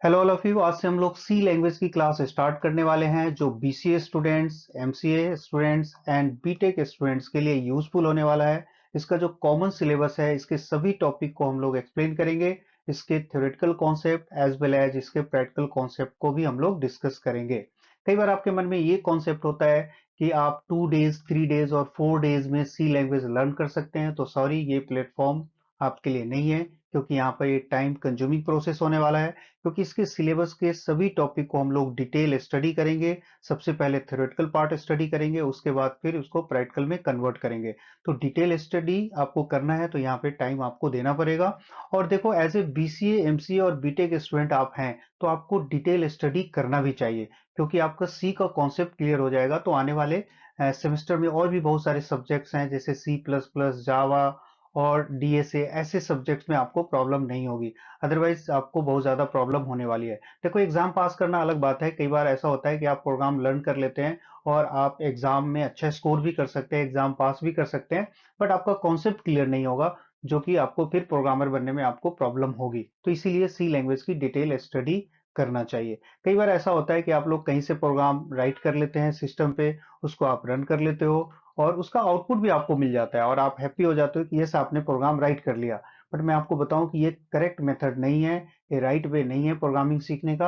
Hello all of you. आज से हम लोग सी लैंग्वेज की क्लास स्टार्ट करने वाले हैं जो BCA students, MCA students and BTech students के लिए यूजफुल होने वाला है। इसका जो कॉमन सिलेबस है, इसके सभी टॉपिक को हम लोग एक्सप्लेन करेंगे। इसके theoretical concept as well as इसके प्रैक्टिकल कॉन्सेप्ट को भी हम लोग डिस्कस करेंगे। कई बार आपके मन में ये कॉन्सेप्ट होता है कि आप 2 डेज, 3 डेज और 4 डेज में सी लैंग्वेज लर्न कर सकते हैं, तो सॉरी, ये प्लेटफॉर्म आपके लिए नहीं है, क्योंकि यहाँ पर ये टाइम कंज्यूमिंग प्रोसेस होने वाला है। क्योंकि इसके सिलेबस के सभी टॉपिक को हम लोग डिटेल स्टडी करेंगे। सबसे पहले थ्योरेटिकल पार्ट स्टडी करेंगे, उसके बाद फिर उसको प्रैक्टिकल में कन्वर्ट करेंगे। तो डिटेल स्टडी आपको करना है, तो यहाँ पे टाइम आपको देना पड़ेगा। और देखो, एज ए बीसीए, एमसीए और बीटेक स्टूडेंट आप हैं, तो आपको डिटेल स्टडी करना भी चाहिए, क्योंकि आपका सी का कॉन्सेप्ट क्लियर हो जाएगा तो आने वाले सेमेस्टर में और भी बहुत सारे सब्जेक्ट्स हैं, जैसे सी प्लस प्लस, जावा और डीएसए, ऐसे सब्जेक्ट्स में आपको प्रॉब्लम नहीं होगी। अदरवाइज आपको बहुत ज्यादा प्रॉब्लम होने वाली है। देखो, एग्जाम पास करना अलग बात है। कई बार ऐसा होता है कि आप प्रोग्राम लर्न कर लेते हैं और आप एग्जाम में अच्छा स्कोर भी कर सकते हैं, एग्जाम पास भी कर सकते हैं, बट आपका कॉन्सेप्ट क्लियर नहीं होगा, जो कि आपको फिर प्रोग्रामर बनने में आपको प्रॉब्लम होगी। तो इसीलिए सी लैंग्वेज की डिटेल स्टडी करना चाहिए। कई बार ऐसा होता है कि आप लोग कहीं से प्रोग्राम राइट कर लेते हैं सिस्टम पे, उसको आप रन कर लेते हो और उसका आउटपुट भी आपको मिल जाता है और आप हैप्पी हो जाते हो कि यस, आपने प्रोग्राम राइट कर लिया। बट मैं आपको बताऊं कि ये करेक्ट मेथड नहीं है, ये राइट वे नहीं है प्रोग्रामिंग सीखने का।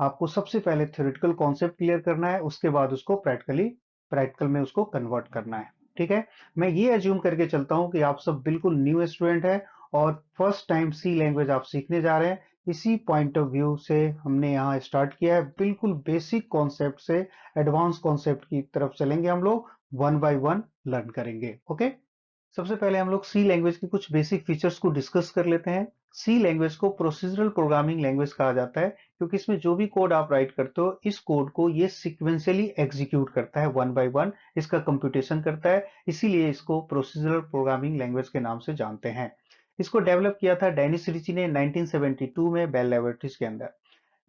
आपको सबसे पहले थ्योरेटिकल कॉन्सेप्ट क्लियर करना है, उसके बाद उसको प्रैक्टिकल में उसको कन्वर्ट करना है। ठीक है। मैं ये एज्यूम करके चलता हूं कि आप सब बिल्कुल न्यू स्टूडेंट है और फर्स्ट टाइम सी लैंग्वेज आप सीखने जा रहे हैं। इसी पॉइंट ऑफ व्यू से हमने यहाँ स्टार्ट किया है, बिल्कुल बेसिक कॉन्सेप्ट से एडवांस कॉन्सेप्ट की तरफ चलेंगे हम लोग, वन बाय वन लर्न करेंगे। ओके। सबसे पहले हम लोग सी लैंग्वेज की कुछ बेसिक फीचर्स को डिस्कस कर लेते हैं। सी लैंग्वेज को प्रोसीजरल प्रोग्रामिंग लैंग्वेज कहा जाता है, क्योंकि इसमें जो भी कोड आप राइट करते हो, इस कोड को ये सीक्वेंशियली एग्जीक्यूट करता है, वन बाय वन इसका कंप्यूटेशन करता है। इसीलिए इसको प्रोसीजरल प्रोग्रामिंग लैंग्वेज के नाम से जानते हैं। इसको डेवलप किया था डेनिस रिची ने 1972 में बेल लैबोरेटरीज के अंदर।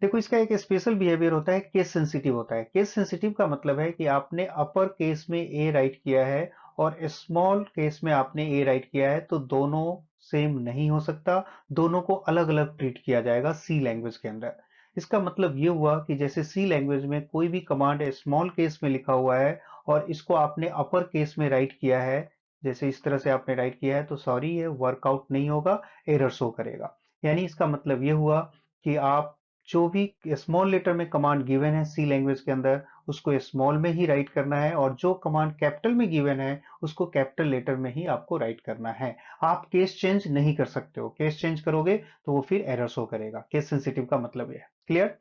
देखो, इसका एक स्पेशल बिहेवियर होता है, केस सेंसिटिव होता है। केस सेंसिटिव का मतलब है कि आपने अपर केस में ए राइट किया है और स्मॉल केस में आपने ए राइट किया है, तो दोनों सेम नहीं हो सकता, दोनों को अलग अलग ट्रीट किया जाएगा सी लैंग्वेज के अंदर। इसका मतलब ये हुआ कि जैसे सी लैंग्वेज में कोई भी कमांड स्मॉल केस में लिखा हुआ है और इसको आपने अपर केस में राइट किया है, जैसे इस तरह से आपने राइट किया है, तो सॉरी, ये वर्कआउट नहीं होगा, एरर शो करेगा। यानी इसका मतलब ये हुआ कि आप जो भी स्मॉल लेटर में कमांड गिवन है सी लैंग्वेज के अंदर, उसको स्मॉल में ही राइट करना है, और जो कमांड कैपिटल में गिवन है उसको कैपिटल लेटर में ही आपको राइट करना है। आप केस चेंज नहीं कर सकते हो, केस चेंज करोगे तो वो फिर एरर शो करेगा। केस सेंसिटिव का मतलब ये है। क्लियर।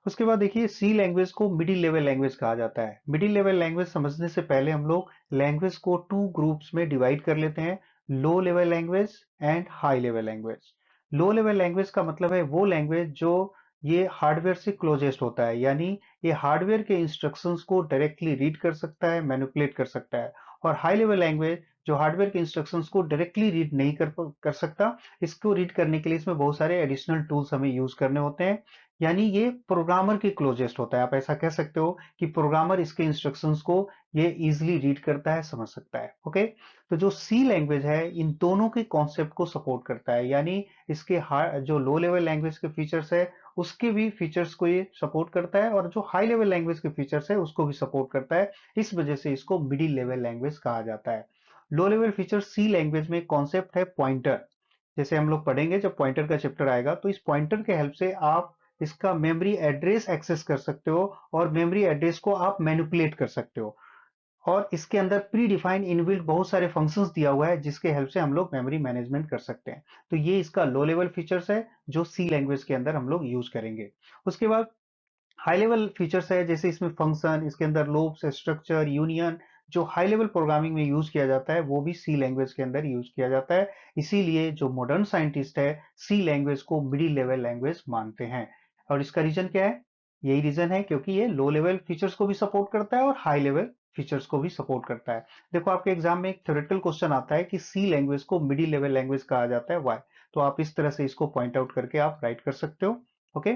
उसके बाद देखिए, सी लैंग्वेज को मिडिल लेवल लैंग्वेज कहा जाता है। मिडिल लेवल लैंग्वेज समझने से पहले हम लोग लैंग्वेज को 2 ग्रुप्स में डिवाइड कर लेते हैं, low level language and high level language. Low level language का मतलब है वो लैंग्वेज जो ये हार्डवेयर से क्लोजेस्ट होता है, यानी ये हार्डवेयर के इंस्ट्रक्शंस को डायरेक्टली रीड कर सकता है, मैनिपुलेट कर सकता है। और हाई लेवल लैंग्वेज जो हार्डवेयर के इंस्ट्रक्शंस को डायरेक्टली रीड नहीं कर सकता, इसको रीड करने के लिए इसमें बहुत सारे एडिशनल टूल्स हमें यूज करने होते हैं। यानी ये प्रोग्रामर के क्लोजेस्ट होता है। आप ऐसा कह सकते हो कि प्रोग्रामर इसके इंस्ट्रक्शंस को ये इजीली रीड करता है, समझ सकता है। ओके। तो जो सी लैंग्वेज है, इन दोनों के कॉन्सेप्ट को सपोर्ट करता है, यानी इसके जो लो लेवल लैंग्वेज के फीचर्स है उसके भी फीचर्स को ये सपोर्ट करता है, और जो हाई लेवल लैंग्वेज के फीचर्स है उसको भी सपोर्ट करता है। इस वजह से इसको मिडिल लेवल लैंग्वेज कहा जाता है। लो लेवल फीचर सी लैंग्वेज में कॉन्सेप्ट है पॉइंटर। जैसे हम लोग पढ़ेंगे, जब पॉइंटर का चैप्टर आएगा, तो इस पॉइंटर के हेल्प से आप इसका मेमोरी एड्रेस एक्सेस कर सकते हो और मेमोरी एड्रेस को आप मैनिपुलेट कर सकते हो। और इसके अंदर प्री डिफाइंड इनबिल्ट बहुत सारे फंक्शंस दिया हुआ है, जिसके हेल्प से हम लोग मेमोरी मैनेजमेंट कर सकते हैं। तो ये इसका लो लेवल फीचर्स है जो सी लैंग्वेज के अंदर हम लोग यूज करेंगे। उसके बाद हाई लेवल फीचर्स है, जैसे इसमें फंक्शन, इसके अंदर लूप्स, स्ट्रक्चर, यूनियन, जो हाई लेवल प्रोग्रामिंग में यूज किया जाता है वो भी सी लैंग्वेज के अंदर यूज किया जाता है। इसीलिए जो मॉडर्न साइंटिस्ट है, सी लैंग्वेज को मिडिल लेवल लैंग्वेज मानते हैं। और इसका रीजन क्या है? यही रीजन है क्योंकि ये लो लेवल फीचर्स को भी सपोर्ट करता है और हाई लेवल फीचर्स को भी सपोर्ट करता है। देखो, आपके एग्जाम में एक थ्योरेटिकल क्वेश्चन आता है कि सी लैंग्वेज को मिडिल लेवल लैंग्वेज कहा जाता है, वाई? तो आप इस तरह से इसको पॉइंट आउट करके आप राइट कर सकते हो। ओके।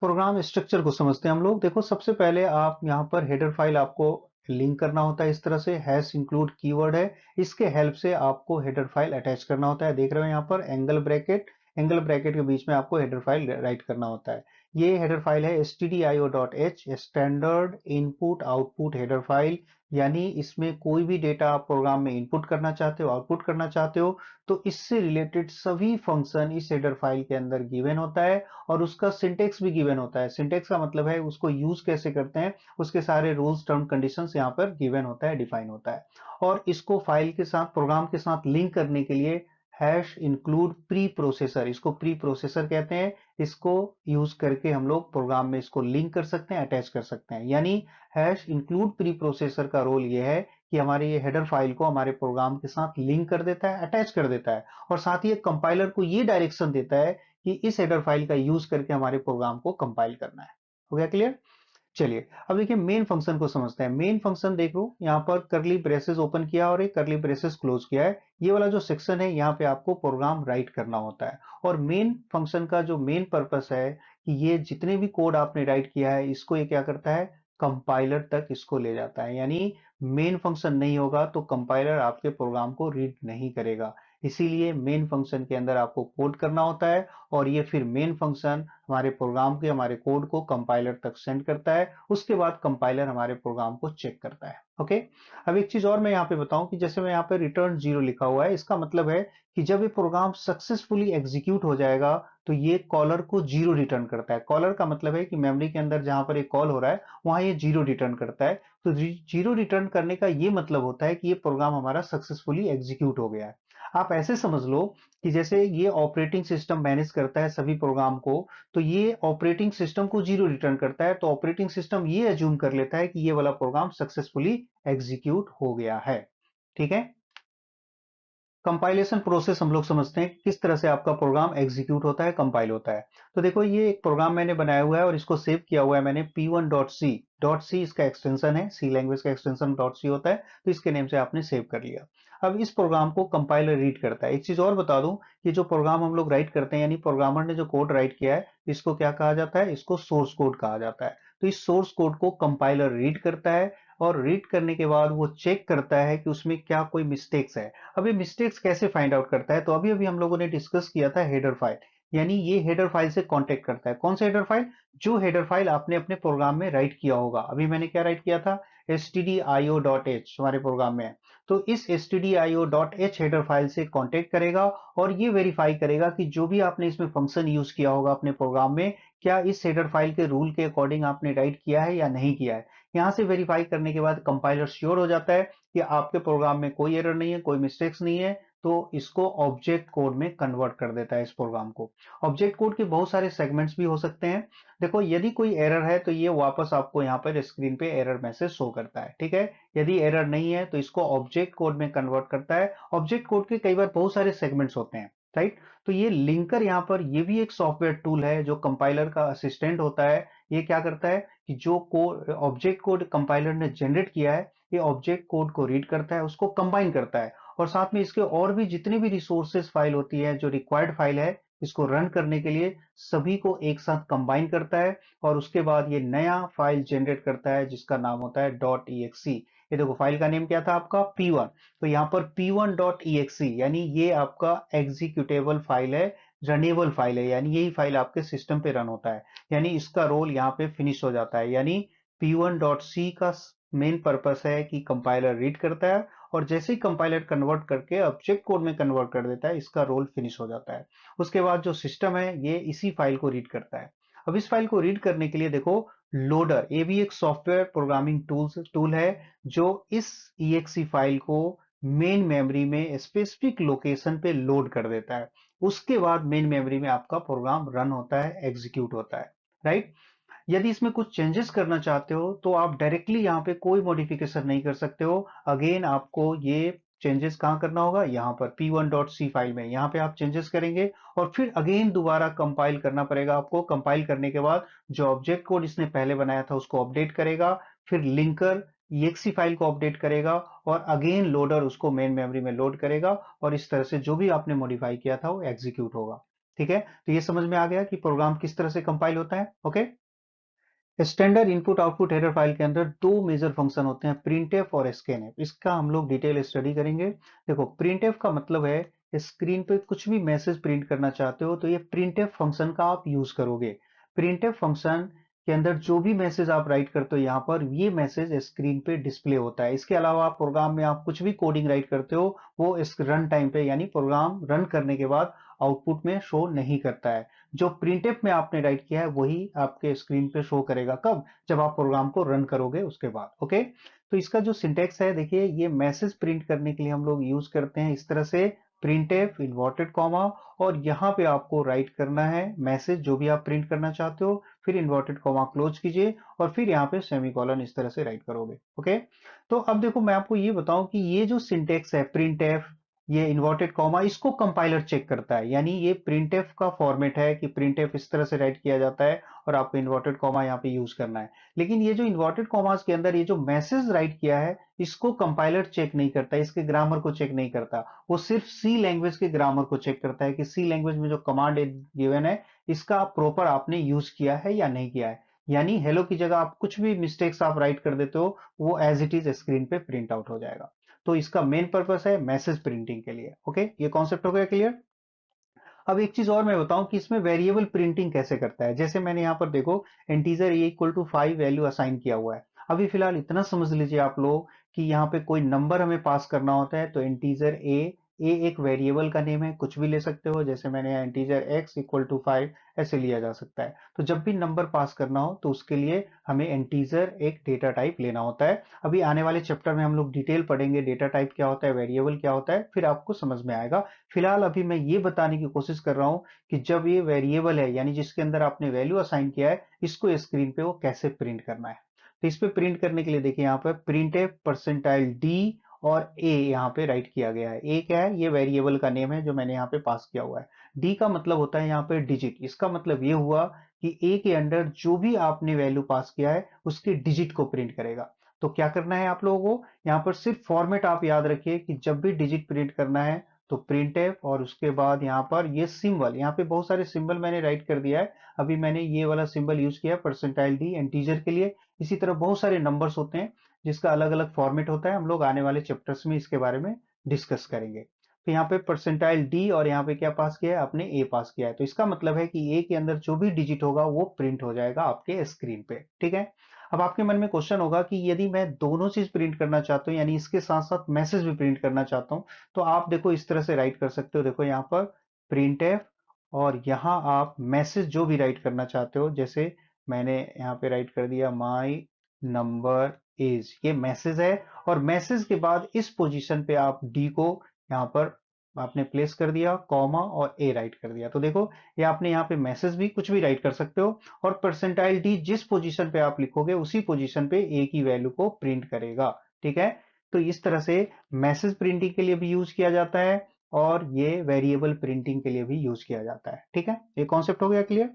प्रोग्राम स्ट्रक्चर को समझते हैं हम लोग। देखो, सबसे पहले आप यहाँ पर हेडर फाइल आपको लिंक करना होता है, इस तरह से हैश इंक्लूड कीवर्ड है, इसके हेल्प से आपको हेडर फाइल अटैच करना होता है। देख रहे हो यहाँ पर एंगल ब्रैकेट, एंगल ब्रैकेट के बीच में आपको हेडर फाइल राइट करना होता है। ये हेडर फाइल है stdio.h, standard input output header file. यानी इसमें कोई भी डेटा आप प्रोग्राम में इनपुट करना चाहते हो, आउटपुट करना चाहते हो, तो इससे रिलेटेड सभी फंक्शन इस हेडर फाइल के अंदर गिवन होता है और उसका सिंटेक्स भी गिवन होता है। सिंटेक्स का मतलब है उसको यूज कैसे करते हैं, उसके सारे रूल्स टर्म कंडीशंस यहाँ पर गिवन होता है, डिफाइन होता है। और इसको फाइल के साथ, प्रोग्राम के साथ लिंक करने के लिए हैश इंक्लूड प्री प्रोसेसर, इसको प्री प्रोसेसर कहते हैं। इसको यूज करके हम लोग प्रोग्राम में इसको लिंक कर सकते हैं, अटैच कर सकते हैं। यानी हैश इंक्लूड प्री प्रोसेसर का रोल ये है कि हमारे ये हेडर फाइल को हमारे प्रोग्राम के साथ लिंक कर देता है, अटैच कर देता है, और साथ ही कंपाइलर को ये डायरेक्शन देता है कि इस हेडर फाइल का यूज करके हमारे प्रोग्राम को कंपाइल करना है। हो गया क्लियर? चलिए अब देखिए मेन फंक्शन को समझते हैं। मेन फंक्शन देख लो, यहाँ पर करली ब्रेसेस ओपन किया और एक करली ब्रेसेस क्लोज किया है। ये वाला जो सेक्शन है यहाँ पे आपको प्रोग्राम राइट करना होता है। और मेन फंक्शन का जो मेन पर्पस है कि ये जितने भी कोड आपने राइट किया है इसको ये क्या करता है, कंपाइलर तक इसको ले जाता है। यानी मेन फंक्शन नहीं होगा तो कंपाइलर आपके प्रोग्राम को रीड नहीं करेगा। इसीलिए मेन फंक्शन के अंदर आपको कोड करना होता है और ये फिर मेन फंक्शन हमारे प्रोग्राम के, हमारे कोड को कंपाइलर तक सेंड करता है। उसके बाद कंपाइलर हमारे प्रोग्राम को चेक करता है। ओके। अब एक चीज और मैं यहाँ पे बताऊं कि जैसे मैं यहाँ पे रिटर्न 0 लिखा हुआ है, इसका मतलब है कि जब ये प्रोग्राम सक्सेसफुली एग्जीक्यूट हो जाएगा तो ये कॉलर को 0 रिटर्न करता है। कॉलर का मतलब है कि मेमोरी के अंदर जहां पर ये कॉल हो रहा है वहां ये 0 रिटर्न करता है। तो 0 रिटर्न करने का ये मतलब होता है कि ये प्रोग्राम हमारा सक्सेसफुली एग्जीक्यूट हो गया है। आप ऐसे समझ लो कि जैसे ये ऑपरेटिंग सिस्टम मैनेज करता है सभी प्रोग्राम को, तो ये ऑपरेटिंग सिस्टम को 0 रिटर्न करता है। तो ऑपरेटिंग सिस्टम ये अज्यूम कर लेता है कि ये वाला प्रोग्राम सक्सेसफुली एग्जीक्यूट हो गया है। ठीक है। कंपाइलेशन प्रोसेस हम लोग समझते हैं किस तरह से आपका प्रोग्राम एग्जीक्यूट होता है, कंपाइल होता है। तो देखो ये एक प्रोग्राम मैंने बनाया हुआ है और इसको सेव किया हुआ है मैंने p1.c। डॉट सी इसका एक्सटेंशन है, सी लैंग्वेज का एक्सटेंशन डॉट सी होता है, तो इसके नेम से आपने सेव कर लिया। अब इस प्रोग्राम को कंपाइलर रीड करता है। एक चीज और बता दूं कि जो प्रोग्राम हम लोग राइट करते हैं, यानी प्रोग्रामर ने जो कोड राइट किया है, इसको क्या कहा जाता है, इसको सोर्स कोड कहा जाता है। तो इस सोर्स कोड को कंपाइलर रीड करता है और रीड करने के बाद वो चेक करता है कि उसमें क्या कोई मिस्टेक्स है। अब ये मिस्टेक्स कैसे फाइंड आउट करता है, तो अभी अभी हम लोगों ने डिस्कस किया था हेडर फाइल। यानी ये हेडर फाइल से कांटेक्ट करता है। कौन सा हेडर फाइल? जो हेडर फाइल आपने अपने प्रोग्राम में राइट किया होगा। अभी मैंने क्या राइट किया था, stdio.h हमारे प्रोग्राम में है। तो इस stdio.h हेडर फाइल से कांटेक्ट करेगा और ये वेरीफाई करेगा कि जो भी आपने इसमें फंक्शन यूज किया होगा अपने प्रोग्राम में, क्या इस हेडर फाइल के रूल के अकॉर्डिंग आपने राइट किया है या नहीं किया है। यहां से वेरीफाई करने के बाद कंपाइलर श्योर हो जाता है कि आपके प्रोग्राम में कोई एरर नहीं है, कोई मिस्टेक्स नहीं है, तो इसको ऑब्जेक्ट कोड में कन्वर्ट कर देता है इस प्रोग्राम को। ऑब्जेक्ट कोड के बहुत सारे सेगमेंट्स भी हो सकते हैं। देखो यदि कोई एरर है तो ये वापस आपको यहाँ पर स्क्रीन पे एरर मैसेज शो करता है। ठीक है। यदि एरर नहीं है तो इसको ऑब्जेक्ट कोड में कन्वर्ट करता है। ऑब्जेक्ट कोड के कई बार बहुत सारे सेगमेंट्स होते हैं, राइट। तो ये लिंकर यहाँ पर ये भी एक सॉफ्टवेयर टूल है जो कंपाइलर का असिस्टेंट होता है। ये क्या करता है कि जो कोड, ऑब्जेक्ट कोड कंपाइलर ने जनरेट किया है, ये ऑब्जेक्ट कोड को रीड करता है, उसको कंबाइन करता है और साथ में इसके और भी जितनी भी रिसोर्सेज फाइल होती है, जो रिक्वायर्ड फाइल है, इसको रन करने के लिए सभी को एक साथ कंबाइन करता है और उसके बाद ये नया फाइल जनरेट करता है जिसका नाम होता है .exe। ये देखो फाइल का नेम क्या था आपका, P1। तो यहाँ पर P1.exe यानी ये आपका एग्जीक्यूटेबल फाइल है, रनेबल फाइल है, यानी यही फाइल आपके सिस्टम पे रन होता है। यानी इसका रोल यहाँ पे फिनिश हो जाता है। यानी P1.c का मेन पर्पस है कि कंपाइलर रीड करता है और जैसे ही कंपाइलर कन्वर्ट करके ऑब्जेक्ट कोड में कन्वर्ट कर देता है, इसका रोल फिनिश हो जाता है। उसके बाद जो सिस्टम है ये इसी फाइल को रीड करता है। अब इस फाइल को रीड करने के लिए देखो लोडर, ये भी एक सॉफ्टवेयर प्रोग्रामिंग टूल है जो इस exe फाइल को मेन मेमोरी में स्पेसिफिक लोकेशन पे लोड कर देता है। उसके बाद मेन मेमोरी में आपका प्रोग्राम रन होता है, एग्जीक्यूट होता है, राइट। यदि इसमें कुछ चेंजेस करना चाहते हो तो आप डायरेक्टली यहाँ पे कोई मॉडिफिकेशन नहीं कर सकते हो। अगेन आपको ये चेंजेस कहाँ करना होगा, यहाँ पर p1.c फाइल में, यहाँ पे आप चेंजेस करेंगे और फिर अगेन दोबारा कंपाइल करना पड़ेगा आपको। कंपाइल करने के बाद जो ऑब्जेक्ट कोड इसने पहले बनाया था उसको अपडेट करेगा, फिर लिंकर exe फाइल को अपडेट करेगा और अगेन लोडर उसको मेन मेमोरी में लोड करेगा और इस तरह से जो भी आपने मॉडिफाई किया था वो एग्जीक्यूट होगा। ठीक है। तो ये समझ में आ गया कि प्रोग्राम किस तरह से कंपाइल होता है। Okay. Standard input output header file के अंदर दो मेजर फंक्शन होते हैं, प्रिंटफ और स्कैनफ। इसका हम लोग डिटेल स्टडी करेंगे। देखो प्रिंटफ का मतलब है स्क्रीन पे कुछ भी मैसेज प्रिंट करना चाहते हो तो ये प्रिंटफ फंक्शन का आप यूज करोगे। प्रिंटफ फंक्शन के अंदर जो भी मैसेज आप राइट करते हो यहाँ पर ये मैसेज स्क्रीन पे डिस्प्ले होता है। इसके अलावा आप प्रोग्राम में आप कुछ भी कोडिंग राइट करते हो वो इस रन टाइम पे यानी प्रोग्राम रन करने के बाद आउटपुट में शो नहीं करता है। जो प्रिंटफ में आपने राइट किया है वही आपके स्क्रीन पे शो करेगा। कब? जब आप प्रोग्राम को रन करोगे उसके बाद। ओके, तो इसका जो सिंटेक्स है देखिए, ये मैसेज प्रिंट करने के लिए हम लोग यूज करते हैं इस तरह से, प्रिंटफ इन्वर्टेड कॉमा, और यहाँ पे आपको राइट करना है मैसेज जो भी आप प्रिंट करना चाहते हो, फिर इन्वर्टेड कॉमा क्लोज कीजिए और फिर यहाँ पे सेमीकोलन इस तरह से राइट करोगे। ओके, तो अब देखो मैं आपको ये बताऊं कि ये जो सिंटेक्स है प्रिंटफ, ये इन्वर्टेड कॉमा, इसको कंपाइलर चेक करता है। यानी ये प्रिंटफ का फॉर्मेट है कि प्रिंटफ इस तरह से राइट किया जाता है और आपको इन्वर्टेड कॉमा यहाँ पे यूज करना है। लेकिन ये जो इन्वर्टेड कॉमास के अंदर ये जो मैसेज राइट किया है इसको कंपाइलर चेक नहीं करता, इसके ग्रामर को चेक नहीं करता। वो सिर्फ सी लैंग्वेज के ग्रामर को चेक करता है कि सी लैंग्वेज में जो कमांड गिवन है इसका प्रॉपर आपने यूज किया है या नहीं किया है। यानी हेलो की जगह आप कुछ भी मिस्टेक्स आप राइट कर देते हो वो एज इट इज स्क्रीन पे प्रिंट आउट हो जाएगा। तो इसका मेन पर्पस है मैसेज प्रिंटिंग के लिए। ओके, ये कॉन्सेप्ट हो गया क्लियर। अब एक चीज और मैं बताऊं कि इसमें वेरिएबल प्रिंटिंग कैसे करता है। जैसे मैंने यहाँ पर देखो integer a equal to 5 value assign किया हुआ है। अभी फिलहाल इतना समझ लीजिए आप लोग कि यहाँ पे कोई नंबर हमें पास करना होता है तो इंटीजर ए एक वेरिएबल का नेम है, कुछ भी ले सकते हो। जैसे मैंने यहाँ इंटीजर एक्स इक्वल टू 5 ऐसे लिया जा सकता है। तो जब भी नंबर पास करना हो तो उसके लिए हमें इंटीजर एक डेटा टाइप लेना होता है। अभी आने वाले चैप्टर में हम लोग डिटेल पढ़ेंगे डेटा टाइप क्या होता है, वेरिएबल क्या होता है, फिर आपको समझ में आएगा। फिलहाल अभी मैं ये बताने की कोशिश कर रहा हूं कि जब ये वेरिएबल है यानी जिसके अंदर आपने वैल्यू असाइन किया है इसको स्क्रीन पे वो कैसे प्रिंट करना है। तो इस पे प्रिंट करने के लिए देखिए यहाँ पर प्रिंट है परसेंटाइल डी और ए यहाँ पे राइट किया गया है। ए क्या है? ये वेरिएबल का नेम है जो मैंने यहाँ पे पास किया हुआ है। डी का मतलब होता है यहाँ पे डिजिट। इसका मतलब ये हुआ कि ए के अंडर जो भी आपने वैल्यू पास किया है उसके डिजिट को प्रिंट करेगा। तो क्या करना है आप लोगों को, यहाँ पर सिर्फ फॉर्मेट आप याद रखिए कि जब भी डिजिट प्रिंट करना है तो प्रिंटफ और उसके बाद यहाँ पर ये सिंबल, यहाँ पे बहुत सारे सिंबल मैंने राइट कर दिया है। अभी मैंने ये वाला सिंबल यूज किया परसेंटाइल डी इंटीजर के लिए। इसी तरह बहुत सारे नंबर्स होते हैं जिसका अलग अलग फॉर्मेट होता है। हम लोग आने वाले चैप्टर्स में इसके बारे में डिस्कस करेंगे। तो यहाँ पे परसेंटाइल डी और यहाँ पे क्या पास किया है आपने, ए पास किया है। तो इसका मतलब है कि ए के अंदर जो भी डिजिट होगा वो प्रिंट हो जाएगा आपके स्क्रीन पे। ठीक है, अब आपके मन में क्वेश्चन होगा कि यदि मैं दोनों चीज प्रिंट करना चाहता हूँ यानी इसके साथ साथ मैसेज भी प्रिंट करना चाहता हूँ तो आप देखो इस तरह से राइट कर सकते हो। देखो यहाँ पर प्रिंटफ और यहाँ आप मैसेज जो भी राइट करना चाहते हो, जैसे मैंने यहाँ पे राइट कर दिया माई नंबर इज, ये मैसेज है। और मैसेज के बाद इस पोजीशन पे आप डी को यहाँ पर आपने प्लेस कर दिया, कॉमा और ए राइट कर दिया। तो देखो ये आपने यहाँ पे मैसेज भी कुछ भी राइट कर सकते हो और परसेंटाइल डी जिस पोजीशन पे आप लिखोगे उसी पोजीशन पे ए की वैल्यू को प्रिंट करेगा। ठीक है, तो इस तरह से मैसेज प्रिंटिंग के लिए भी यूज किया जाता है और ये वेरिएबल प्रिंटिंग के लिए भी यूज किया जाता है। ठीक है, ये कॉन्सेप्ट हो गया क्लियर।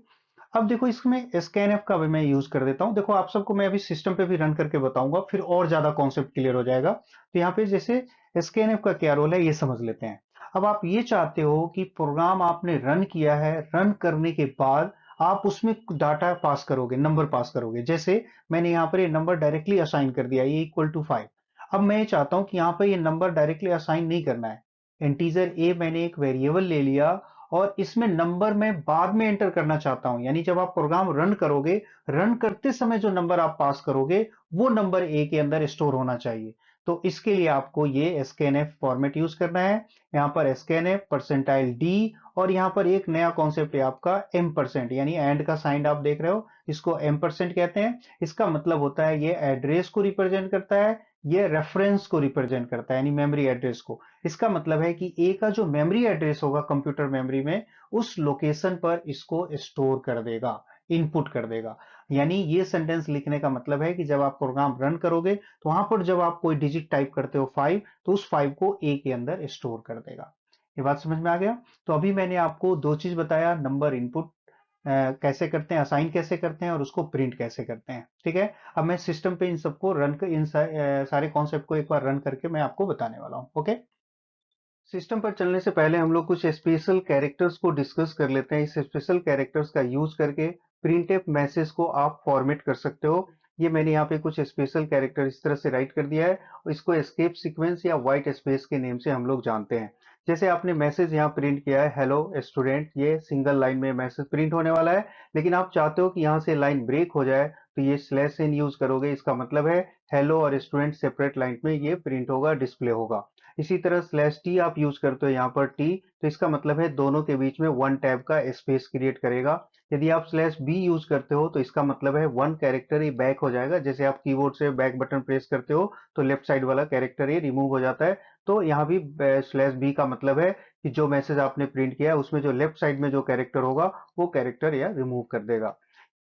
अब देखो इसमें स्कैनएफ का भी मैं यूज कर देता हूं। देखो आप सबको मैं अभी सिस्टम पे भी रन करके बताऊंगा फिर और ज्यादा कॉन्सेप्ट क्लियर हो जाएगा। तो यहाँ पे जैसे स्कैनएफ का क्या रोल है ये समझ लेते हैं। अब आप ये चाहते हो कि प्रोग्राम आपने रन किया है, रन करने के बाद आप उसमें डाटा पास करोगे, नंबर पास करोगे। जैसे मैंने यहाँ पर ये नंबर डायरेक्टली असाइन कर दिया, ये इक्वल टू 5। अब मैं ये चाहता हूं कि यहाँ पर ये नंबर डायरेक्टली असाइन नहीं करना है। इंटीजर ए मैंने एक वेरिएबल ले लिया और इसमें नंबर मैं बाद में एंटर करना चाहता हूं। यानी जब आप प्रोग्राम रन करोगे, रन करते समय जो नंबर आप पास करोगे वो नंबर ए के अंदर स्टोर होना चाहिए। तो इसके लिए आपको ये स्कैनएफ फॉर्मेट यूज करना है। यहाँ पर स्कैनएफ परसेंटाइल डी और यहाँ पर एक नया कॉन्सेप्ट है आपका एम परसेंट, यानी एंड का साइन आप देख रहे हो, इसको एम परसेंट कहते हैं। इसका मतलब होता है ये एड्रेस को रिप्रेजेंट करता है, ये रेफरेंस को रिप्रेजेंट करता है यानी मेमोरी एड्रेस को। इसका मतलब है कि ए का जो मेमोरी एड्रेस होगा कंप्यूटर मेमोरी में उस लोकेशन पर इसको स्टोर कर देगा, इनपुट कर देगा। यानी ये सेंटेंस लिखने का मतलब है कि जब आप प्रोग्राम रन करोगे तो वहां पर जब आप कोई डिजिट टाइप करते हो 5 तो उस 5 को ए के अंदर स्टोर कर देगा। ये बात समझ में आ गया। तो अभी मैंने आपको दो चीज बताया, नंबर इनपुट कैसे करते हैं, असाइन कैसे करते हैं और उसको प्रिंट कैसे करते हैं। ठीक है, अब मैं सिस्टम पे इन सबको रन कर सारे कॉन्सेप्ट को एक बार रन करके मैं आपको बताने वाला हूं। ओके, सिस्टम पर चलने से पहले हम लोग कुछ स्पेशल कैरेक्टर्स को डिस्कस कर लेते हैं। इस स्पेशल कैरेक्टर्स का यूज करके प्रिंटफ मैसेज को आप फॉर्मेट कर सकते हो। ये मैंने यहाँ पे कुछ स्पेशल कैरेक्टर इस तरह से राइट कर दिया है और इसको एस्केप सीक्वेंस या व्हाइट स्पेस के नेम से हम लोग जानते हैं। जैसे आपने मैसेज यहाँ प्रिंट किया है हेलो स्टूडेंट, ये सिंगल लाइन में मैसेज प्रिंट होने वाला है, लेकिन आप चाहते हो कि यहाँ से लाइन ब्रेक हो जाए तो ये स्लैश इन यूज करोगे। इसका मतलब है हेलो और स्टूडेंट सेपरेट लाइन में ये प्रिंट होगा, डिस्प्ले होगा। इसी तरह स्लैश टी आप यूज करते हो यहाँ पर टी, तो इसका मतलब है दोनों के बीच में वन टैब का स्पेस क्रिएट करेगा। यदि आप स्लैश बी यूज करते हो तो इसका मतलब है वन कैरेक्टर ही बैक हो जाएगा। जैसे आप कीबोर्ड से बैक बटन प्रेस करते हो तो लेफ्ट साइड वाला कैरेक्टर ही रिमूव हो जाता है। तो यहाँ भी स्लैश बी का मतलब है कि जो मैसेज आपने प्रिंट किया है उसमें जो लेफ्ट साइड में जो कैरेक्टर होगा वो कैरेक्टर यह रिमूव कर देगा।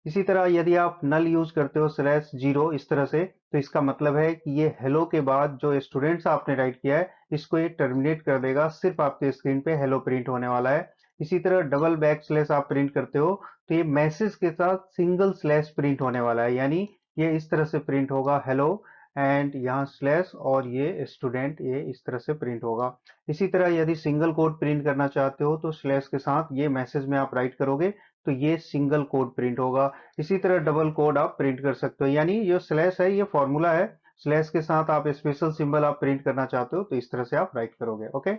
इसी तरह यदि आप नल यूज करते हो स्लैश जीरो इस तरह से, तो इसका मतलब है कि ये हेलो के बाद जो स्टूडेंट्स आपने राइट किया है इसको ये टर्मिनेट कर देगा, सिर्फ आपके स्क्रीन पे हेलो प्रिंट होने वाला है। इसी तरह डबल बैक स्लैश आप प्रिंट करते हो तो ये मैसेज के साथ सिंगल स्लैश प्रिंट होने वाला है, यानी ये इस तरह से प्रिंट होगा हेलो एंड यहाँ स्लैश और ये स्टूडेंट, ये इस तरह से प्रिंट होगा। इसी तरह यदि सिंगल कोड प्रिंट करना चाहते हो तो स्लैश के साथ ये मैसेज में आप राइट करोगे तो ये सिंगल कोड प्रिंट होगा। इसी तरह डबल कोड आप प्रिंट कर सकते हो, यानी ये स्लैश है ये फॉर्मूला है, स्लैश के साथ आप स्पेशल सिंबल आप प्रिंट करना चाहते हो तो इस तरह से आप राइट करोगे। ओके।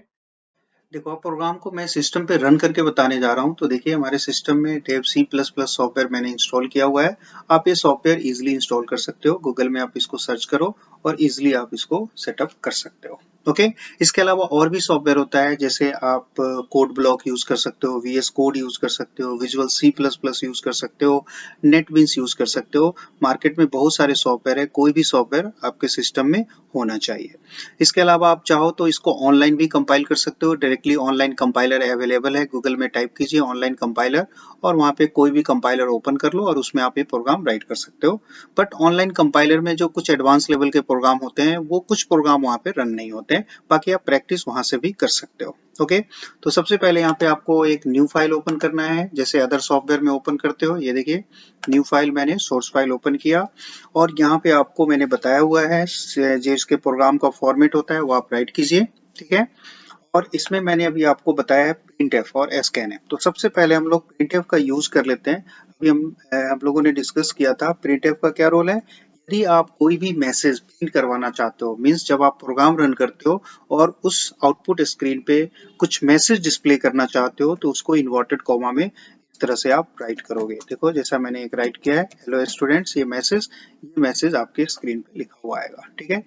देखो, अब प्रोग्राम को मैं सिस्टम पे रन करके बताने जा रहा हूँ। तो देखिए, हमारे सिस्टम में Dev C plus plus software मैंने इंस्टॉल किया हुआ है। आप ये सॉफ्टवेयर इजीली इंस्टॉल कर सकते हो, गूगल में आप इसको सर्च करो और इजीली आप इसको सेटअप कर सकते हो। ओके। इसके अलावा और भी सॉफ्टवेयर होता है, जैसे आप कोड ब्लॉक यूज कर सकते हो, वीएस कोड यूज कर सकते हो, Visual C plus plus use कर सकते हो, नेटबिन्स यूज कर सकते हो। मार्केट में बहुत सारे सॉफ्टवेयर है, कोई भी सॉफ्टवेयर आपके सिस्टम में होना चाहिए। इसके अलावा आप चाहो तो इसको ऑनलाइन भी कंपाइल कर सकते हो। डायरेक्टली ऑनलाइन कंपाइलर अवेलेबल है, गूगल में टाइप कीजिए ऑनलाइन कंपाइलर और वहाँ पे कोई भी कंपाइलर ओपन कर लो और उसमें आप ये प्रोग्राम राइट कर सकते हो। बट ऑनलाइन कंपाइलर में जो कुछ एडवांस लेवल के प्रोग्राम होते हैं वो कुछ प्रोग्राम वहाँ पे रन नहीं होते हैं, बाकी आप प्रैक्टिस वहाँ से भी कर सकते हो। ओके। तो सबसे पहले यहाँ पे आपको एक न्यू फाइल ओपन करना है, जैसे अदर सॉफ्टवेयर में ओपन करते हो। ये देखिए, न्यू फाइल, मैंने सोर्स फाइल ओपन किया और यहाँ पे आपको मैंने बताया हुआ है जो इसके प्रोग्राम का फॉर्मेट होता है वो आप राइट कीजिए। ठीक है। और इसमें मैंने अभी आपको बताया है printf और scanf। तो सबसे पहले हम लोग printf का यूज कर लेते हैं। अभी हम लोगों ने डिस्कस किया था printf का क्या रोल है। यदि आप कोई भी मैसेज प्रिंट करवाना चाहते हो, मीन्स जब आप प्रोग्राम रन करते हो और उस आउटपुट स्क्रीन पे कुछ मैसेज डिस्प्ले करना चाहते हो, तो उसको इन्वर्टेड कॉमा में इस तरह से आप राइट करोगे। देखो, जैसा मैंने एक राइट किया है, हेलो स्टूडेंट्स, ये मैसेज आपके स्क्रीन पे लिखा हुआ आएगा। ठीक है।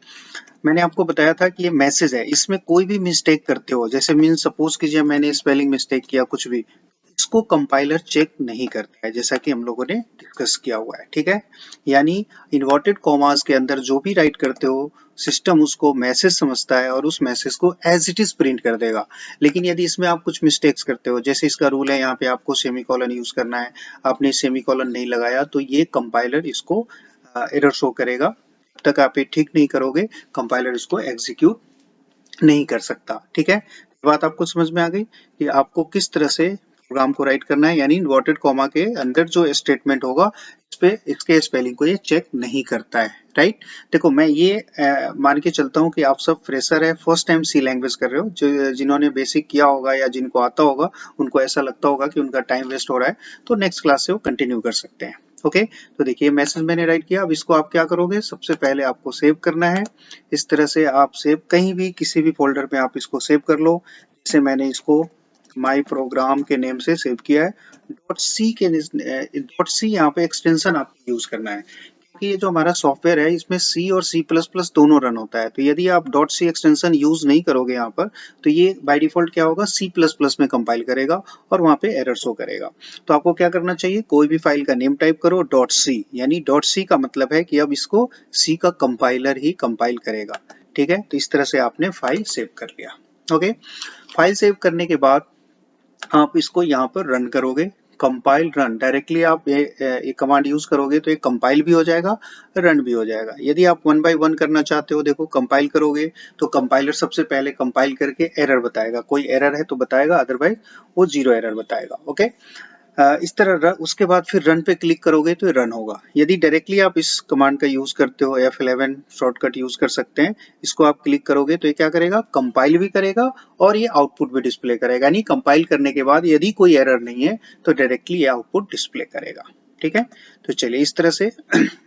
मैंने आपको बताया था कि ये मैसेज है, इसमें कोई भी मिस्टेक करते हो, जैसे मीन सपोज कीजिए मैंने स्पेलिंग मिस्टेक किया कुछ भी, इसको कंपाइलर चेक नहीं करता है, जैसा कि हम लोगों ने डिस्कस किया हुआ है। ठीक है। यानी इन्वर्टेड कॉमास के अंदर जो भी राइट करते हो, सिस्टम उसको मैसेज समझता है और उस मैसेज को एज इट इज प्रिंट कर देगा। लेकिन यदि इसमें आप कुछ मिस्टेक्स करते हो, जैसे इसका रूल है यहाँ पे आपको सेमीकोलन यूज करना है, आपने सेमीकोलन नहीं लगाया तो ये कंपाइलर इसको एरर शो करेगा। तक आप ये ठीक नहीं करोगे, कंपाइलर इसको एग्जीक्यूट नहीं कर सकता। ठीक है। बात आपको समझ में आ गई कि आपको किस तरह से प्रोग्राम को राइट करना है, यानी इन्वर्टेड कॉमा के अंदर जो स्टेटमेंट होगा इस पे इसके स्पेलिंग को ये चेक नहीं करता है। राइट। देखो, मैं ये मान के चलता हूँ कि आप सब फ्रेशर है, फर्स्ट टाइम सी लैंग्वेज कर रहे हो। जो जिन्होंने बेसिक किया होगा या जिनको आता होगा उनको ऐसा लगता होगा कि उनका टाइम वेस्ट हो रहा है, तो नेक्स्ट क्लास से वो कंटिन्यू कर सकते हैं। ओके। तो देखिए, मैसेज मैंने राइट किया। अब इसको आप क्या करोगे, सबसे पहले आपको सेव करना है। इस तरह से आप सेव कहीं भी किसी भी फोल्डर में आप इसको सेव कर लो। जैसे मैंने इसको माई प्रोग्राम के नेम से सेव किया है। डॉट सी यहाँ पे एक्सटेंशन आपको यूज करना है, क्योंकि ये जो हमारा सॉफ्टवेयर है इसमें सी और सी प्लस प्लस दोनों रन होता है। तो यदि आप डॉट सी एक्सटेंशन यूज नहीं करोगे यहाँ पर, तो ये बाय डिफॉल्ट क्या होगा, सी प्लस प्लस में कंपाइल करेगा और वहां पे एरर शो करेगा। तो आपको क्या करना चाहिए, कोई भी फाइल का नेम टाइप करो डॉट सी, यानी डॉट सी का मतलब है कि अब इसको सी का कंपाइलर ही कंपाइल करेगा। ठीक है। तो इस तरह से आपने फाइल सेव कर लिया। ओके। फाइल सेव करने के बाद आप इसको यहाँ पर रन करोगे, कंपाइल रन। डायरेक्टली आप ये कमांड यूज करोगे तो ये कंपाइल भी हो जाएगा, रन भी हो जाएगा। यदि आप वन बाय वन करना चाहते हो, देखो कंपाइल करोगे तो कंपाइलर सबसे पहले कंपाइल करके एरर बताएगा, कोई एरर है तो बताएगा, अदरवाइज वो जीरो एरर बताएगा। ओके। इस तरह उसके बाद फिर रन पे क्लिक करोगे तो ये रन होगा। यदि डायरेक्टली आप इस कमांड का यूज करते हो, F11 शॉर्टकट यूज कर सकते हैं, इसको आप क्लिक करोगे तो ये क्या करेगा, कंपाइल भी करेगा और ये आउटपुट भी डिस्प्ले करेगा। यानी कंपाइल करने के बाद यदि कोई एरर नहीं है तो डायरेक्टली ये आउटपुट डिस्प्ले करेगा। ठीक है। तो चलिए, इस तरह से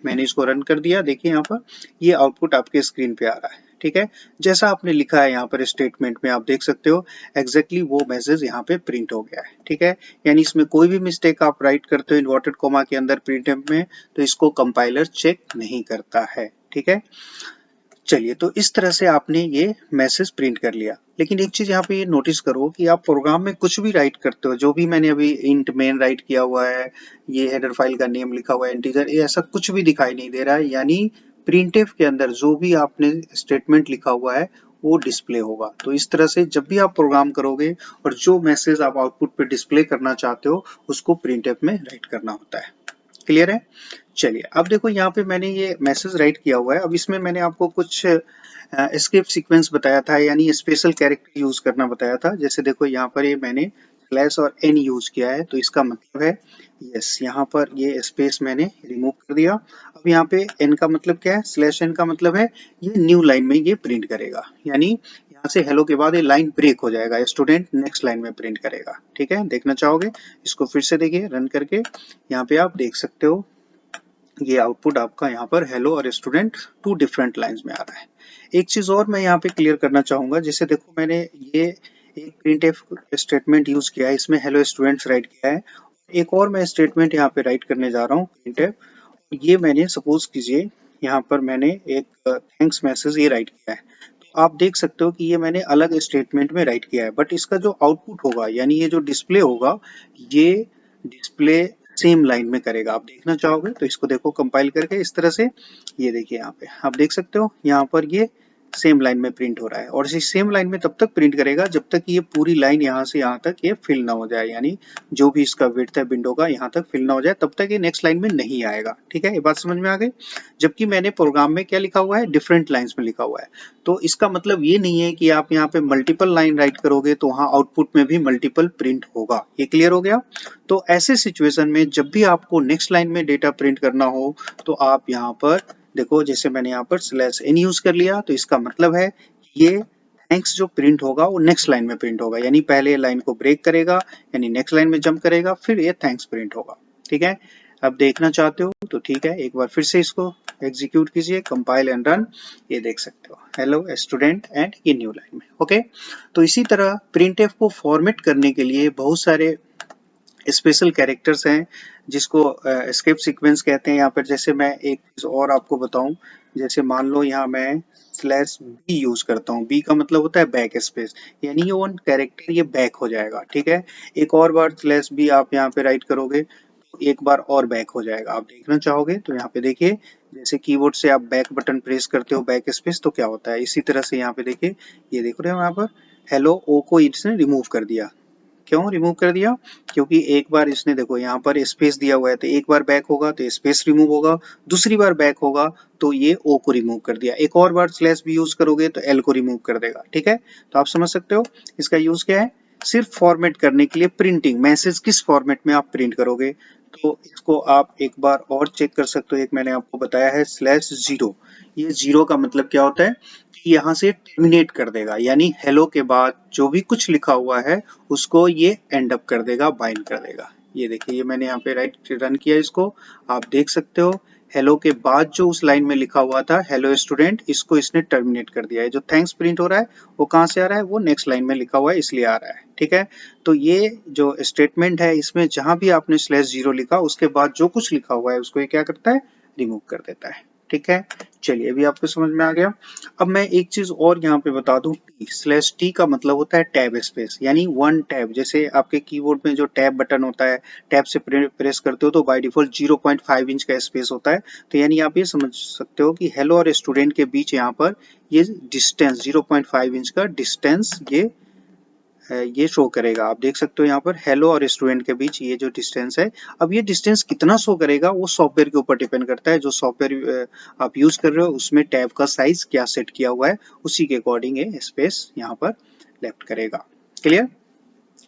मैंने इसको रन कर दिया। देखिए यहाँ पर ये आउटपुट आपके स्क्रीन पे आ रहा है। ठीक है। जैसा आपने लिखा है यहाँ पर स्टेटमेंट में आप देख सकते हो एग्जैक्टली वो मैसेज यहाँ पे प्रिंट हो गया है, ठीक है। यानी इसमें कोई भी मिस्टेक आप राइट करते हो इन्वर्टेड कॉमा के अंदर प्रिंटफ में तो इसको कंपाइलर चेक नहीं करता है, ठीक है। चलिए, तो इस तरह से आपने ये मैसेज प्रिंट कर लिया। लेकिन एक चीज यहाँ पे ये नोटिस करो कि आप प्रोग्राम में कुछ भी राइट करते हो, जो भी मैंने अभी इंट मेन राइट किया हुआ है, ये हेडर फाइल का नेम लिखा हुआ है इंटीजर, ये ऐसा कुछ भी दिखाई नहीं दे रहा है। यानी प्रिंटफ के अंदर जो भी आपने स्टेटमेंट लिखा हुआ है वो डिस्प्ले होगा। तो इस तरह से जब भी आप प्रोग्राम करोगे और जो मैसेज आप आउटपुट पे डिस्प्ले करना चाहते हो उसको प्रिंटफ में राइट करना होता है। क्लियर है? चलिए, अब देखो यहाँ पे मैंने ये मैसेज राइट किया हुआ है। अब इसमें मैंने आपको कुछ एस्केप सीक्वेंस बताया था, यानी स्पेशल कैरेक्टर यूज करना बताया था। जैसे देखो यहाँ पर ये मैंने स्लैश और एन यूज किया है, तो इसका मतलब है यस, यहाँ पर ये स्पेस मैंने रिमूव कर दिया। अब यहाँ पे एन का मतलब क्या है, स्लैश एन का मतलब है ये न्यू लाइन में ये प्रिंट करेगा, यानी यहाँ से हेलो के बाद ये लाइन ब्रेक हो जाएगा, स्टूडेंट नेक्स्ट लाइन में प्रिंट करेगा, ठीक है। देखना चाहोगे इसको फिर से देखिए रन करके, यहाँ पे आप देख सकते हो ये आउटपुट आपका यहाँ पर हेलो और स्टूडेंट टू डिफरेंट लाइंस में आ रहा है। एक चीज और मैं यहाँ पे क्लियर करना चाहूंगा, जैसे देखो मैंने ये एक प्रिंटफ स्टेटमेंट यूज किया है, इसमें हेलो स्टूडेंट्स राइट किया है। एक और मैं स्टेटमेंट यहाँ पे राइट करने जा रहा हूँ प्रिंटफ, ये मैंने सपोज कीजिए यहाँ पर मैंने एक थैंक्स मैसेज ये राइट किया है। तो आप देख सकते हो कि ये मैंने अलग स्टेटमेंट में राइट किया है, बट इसका जो आउटपुट होगा यानी ये जो डिस्प्ले होगा ये डिस्प्ले सेम लाइन में करेगा। आप देखना चाहोगे तो इसको देखो कंपाइल करके इस तरह से, ये देखिए यहाँ पे आप देख सकते हो यहाँ पर ये सेम लाइन में प्रिंट हो रहा है, और इसी सेम लाइन में तब तक प्रिंट करेगा जब तक ये पूरी लाइन यहाँ से यहाँ तक ये फिल ना हो जाए, यानी जो भी इसका विड्थ है विंडो का यहाँ तक फिल ना हो जाए तब तक ये नेक्स्ट लाइन में नहीं आएगा, ठीक है। ये बात समझ में आ गई? जबकि मैंने प्रोग्राम में क्या लिखा हुआ है, डिफरेंट लाइन्स में लिखा हुआ है। तो इसका मतलब ये नहीं है कि आप यहाँ पे मल्टीपल लाइन राइट करोगे तो वहां आउटपुट में भी मल्टीपल प्रिंट होगा। ये क्लियर हो गया? तो ऐसे सिचुएशन में जब भी आपको नेक्स्ट लाइन में डेटा प्रिंट करना हो तो आप यहाँ पर देखो, जैसे मैंने यहाँ पर स्लैश एन यूज कर लिया, तो इसका मतलब है ये थैंक्स जो प्रिंट होगा वो नेक्स्ट लाइन में प्रिंट होगा, यानी पहले लाइन को ब्रेक करेगा यानी नेक्स्ट लाइन में जंप करेगा, फिर ये थैंक्स प्रिंट होगा, ठीक है। अब देखना चाहते हो तो ठीक है, एक बार फिर से इसको एग्जीक्यूट कीजिए, कंपाइल एंड रन, ये देख सकते हो हेलो स्टूडेंट एंड ये न्यू लाइन में, ओके। तो इसी तरह प्रिंटफ को फॉर्मेट करने के लिए बहुत सारे स्पेशल कैरेक्टर्स हैं जिसको एस्केप सीक्वेंस कहते हैं। यहाँ पर जैसे मैं एक चीज और आपको बताऊं, जैसे मान लो यहाँ मैं स्लैश बी यूज करता हूँ, बी का मतलब होता है बैक स्पेस, यानी ये वन कैरेक्टर ये बैक हो जाएगा, ठीक है। एक और बार स्लैश बी आप यहाँ पे राइट करोगे तो एक बार और बैक हो जाएगा। आप देखना चाहोगे तो यहाँ पे देखिए, जैसे कीबोर्ड से आप बैक बटन प्रेस करते हो बैक स्पेस तो क्या होता है, इसी तरह से यहाँ पे देखिए, ये देख रहे हो यहाँ पर हेलो ओ को इसने रिमूव कर दिया। क्यों रिमूव कर दिया? क्योंकि एक बार इसने देखो यहाँ पर स्पेस दिया हुआ है, तो एक बार बैक होगा तो स्पेस रिमूव होगा, दूसरी बार बैक होगा तो ये ओ को रिमूव कर दिया, एक और बार स्लैश भी यूज करोगे तो एल को रिमूव कर देगा, ठीक है। तो आप समझ सकते हो इसका यूज क्या है, सिर्फ फॉर्मेट करने के लिए, प्रिंटिंग मैसेज किस फॉर्मेट में आप प्रिंट करोगे। तो इसको आप एक बार और चेक कर सकते हो, एक मैंने आपको बताया है स्लैश जीरो, ये जीरो का मतलब क्या होता है कि यहाँ से टर्मिनेट कर देगा, यानी हेलो के बाद जो भी कुछ लिखा हुआ है उसको ये एंड अप कर देगा, बाइंड कर देगा। ये देखिए, ये मैंने यहाँ पे राइट रन किया इसको, आप देख सकते हो हेलो के बाद जो उस लाइन में लिखा हुआ था हेलो स्टूडेंट, इसको इसने टर्मिनेट कर दिया है। जो थैंक्स प्रिंट हो रहा है वो कहाँ से आ रहा है, वो नेक्स्ट लाइन में लिखा हुआ है इसलिए आ रहा है, ठीक है। तो ये जो स्टेटमेंट है इसमें जहां भी आपने स्लैश जीरो लिखा उसके बाद जो कुछ लिखा हुआ है उसको ये क्या करता है, रिमूव कर देता है, ठीक है। चलिए, अभी आपको समझ में आ गया। अब मैं एक चीज और यहाँ पे बता दूं, स्लैश टी का मतलब होता है टैब स्पेस, यानी वन टैब। जैसे आपके कीबोर्ड में जो टैब बटन होता है, टैब से प्रेस करते हो तो बाय डिफॉल्ट 0.5 इंच का स्पेस होता है। तो यानी आप ये समझ सकते हो कि हेलो और स्टूडेंट के बीच यहाँ पर ये डिस्टेंस 0.5 इंच का डिस्टेंस ये शो करेगा। आप देख सकते हो यहाँ पर हेलो और स्टूडेंट के बीच ये जो डिस्टेंस है, अब ये डिस्टेंस कितना शो करेगा वो सॉफ्टवेयर के ऊपर डिपेंड करता है। जो सॉफ्टवेयर आप यूज कर रहे हो उसमें टैब का साइज क्या सेट किया हुआ है उसी के अकॉर्डिंग ये स्पेस यहाँ पर लेफ्ट करेगा। क्लियर?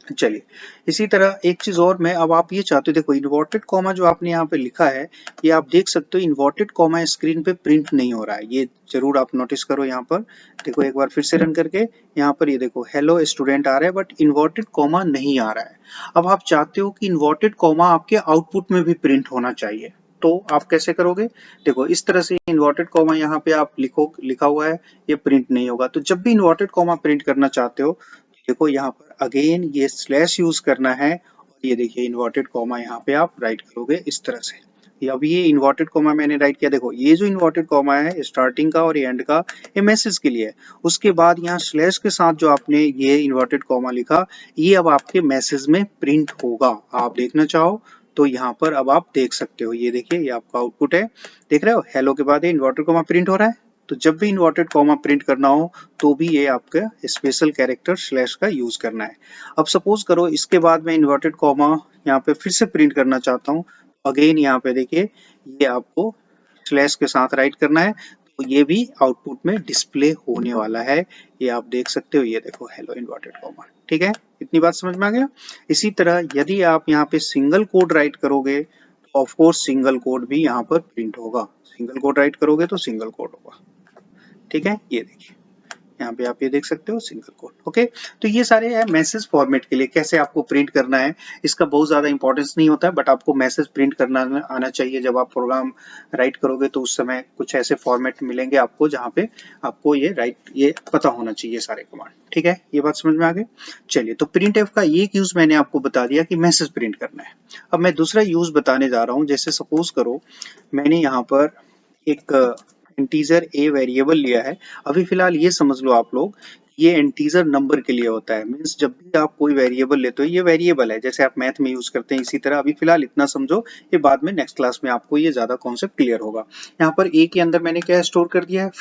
चलिए, इसी तरह एक चीज और मैं, अब आप ये चाहते हो, देखो इन्वर्टेड कॉमा जो आपने यहाँ पे लिखा है ये आप देख सकते हो इन्वर्टेड कॉमा स्क्रीन पे प्रिंट नहीं हो रहा है, ये जरूर आप नोटिस करो। यहाँ पर देखो एक बार फिर से रन करके, यहाँ पर ये देखो हेलो स्टूडेंट आ रहा है बट इन्वर्टेड कॉमा नहीं आ रहा है। अब आप चाहते हो कि इन्वर्टेड कॉमा आपके आउटपुट में भी प्रिंट होना चाहिए, तो आप कैसे करोगे? देखो इस तरह से इन्वर्टेड कॉमा यहाँ पे आप लिखा हुआ है, ये प्रिंट नहीं होगा। तो जब भी इन्वर्टेड कॉमा प्रिंट करना चाहते हो, देखो यहाँ पर अगेन ये स्लैश यूज करना है और ये देखिए इन्वर्टेड कॉमा यहाँ पे आप राइट करोगे इस तरह से। अब ये इन्वर्टेड कॉमा मैंने राइट किया, देखो ये जो इन्वर्टेड कॉमा है स्टार्टिंग का और ये एंड का, ये मैसेज के लिए है। उसके बाद यहाँ स्लैश के साथ जो आपने ये इन्वर्टेड कॉमा लिखा, ये अब आपके मैसेज में प्रिंट होगा। आप देखना चाहो तो यहाँ पर अब आप देख सकते हो, ये देखिए ये आपका आउटपुट है, देख रहे हो हेलो के बाद ये इन्वर्टेड कॉमा प्रिंट हो रहा है। तो जब भी इन्वर्टेड कॉमा प्रिंट करना हो तो भी ये आपका स्पेशल कैरेक्टर स्लैश का यूज करना है। अब सपोज करो इसके बाद मैं इन्वर्टेड कॉमा यहाँ पे फिर से प्रिंट करना चाहता हूँ, अगेन यहाँ पे देखिए ये आपको स्लैश के साथ राइट करना है, तो ये भी आउटपुट में डिस्प्ले होने वाला है। ये आप देख सकते हो, ये देखो हेलो इन्वर्टेड कॉमा। ठीक है, इतनी बात समझ में आ गया। इसी तरह यदि आप यहाँ पे सिंगल कोड राइट करोगे तो ऑफ कोर्स सिंगल कोड भी यहाँ पर प्रिंट होगा। सिंगल कोड राइट करोगे तो सिंगल कोड होगा। ठीक है, ये देखिए यहाँ पे आप ये देख सकते हो सिंगल कोड। ओके, तो ये सारे है मैसेज फॉर्मेट के लिए, कैसे आपको प्रिंट करना है। इसका बहुत ज्यादा इंपॉर्टेंस नहीं होता है, बट आपको मैसेज प्रिंट करना आना चाहिए। जब आप प्रोग्राम राइट करोगे तो उस समय कुछ ऐसे फॉर्मेट मिलेंगे आपको जहाँ पे आपको ये पता होना चाहिए सारे कमांड। ठीक है, ये बात समझ में आ गई। चलिए, तो प्रिंट एफ का एक यूज मैंने आपको बता दिया कि मैसेज प्रिंट करना है। अब मैं दूसरा यूज बताने जा रहा हूँ। जैसे सपोज करो मैंने यहाँ पर एक इंटीजर ए वेरिएबल लिया है। अभी फिलहाल ये समझ लो आप लोग, ये इंटीजर नंबर के लिए होता है। मीन्स जब भी आप कोई वेरिएबल लेते हो, ये वेरिएबल है जैसे आप मैथ में यूज करते हैं, इसी तरह अभी फिलहाल इतना समझो, ये बाद में नेक्स्ट क्लास में आपको ये ज्यादा कॉन्सेप्ट क्लियर होगा। यहाँ पर ए के अंदर मैंने क्या स्टोर कर दिया है,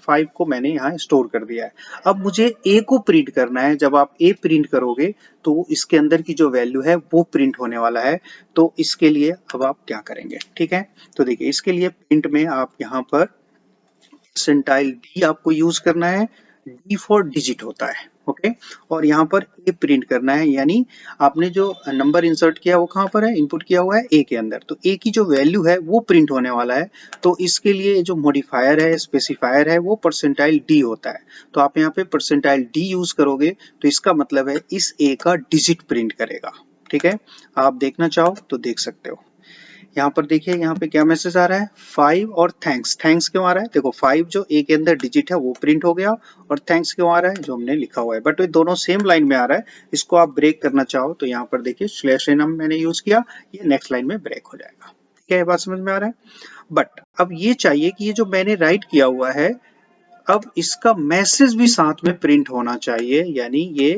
5 को मैंने यहाँ स्टोर कर दिया है। अब मुझे ए को प्रिंट करना है। जब आप ए प्रिंट करोगे तो इसके अंदर की जो वैल्यू है वो प्रिंट होने वाला है। तो इसके लिए अब आप क्या करेंगे, ठीक है, तो देखिए इसके लिए प्रिंट में आप यहाँ पर परसेंटाइल डी आपको यूज करना है। डी फॉर डिजिट होता है। ओके, और यहाँ पर ए प्रिंट करना है, यानी आपने जो नंबर इंसर्ट किया वो कहाँ पर है, इनपुट किया हुआ है ए के अंदर, तो ए की जो वैल्यू है वो प्रिंट होने वाला है। तो इसके लिए जो मॉडिफायर है, स्पेसिफायर है, वो परसेंटाइल डी होता है। तो आप यहाँ पे परसेंटाइल डी यूज करोगे तो इसका मतलब है इस ए का डिजिट प्रिंट करेगा। ठीक है, आप देखना चाहो तो देख सकते हो। यहाँ पर देखिए यहाँ पे क्या मैसेज आ रहा है, 5 और थैंक्स। थैंक्स क्यों आ रहा है, देखो 5 जो ए के अंदर डिजिट है वो प्रिंट हो गया, और थैंक्स क्यों आ रहा है, जो हमने लिखा हुआ है, बट ये दोनों सेम लाइन में आ रहा है। इसको आप ब्रेक करना चाहो तो यहाँ पर देखिए स्लैश एन मैंने यूज किया, ये नेक्स्ट लाइन में ब्रेक हो जाएगा। ठीक है, ये बात समझ में आ रहा है। बट अब ये चाहिए कि ये जो मैंने राइट किया हुआ है, अब इसका मैसेज भी साथ में प्रिंट होना चाहिए, यानी ये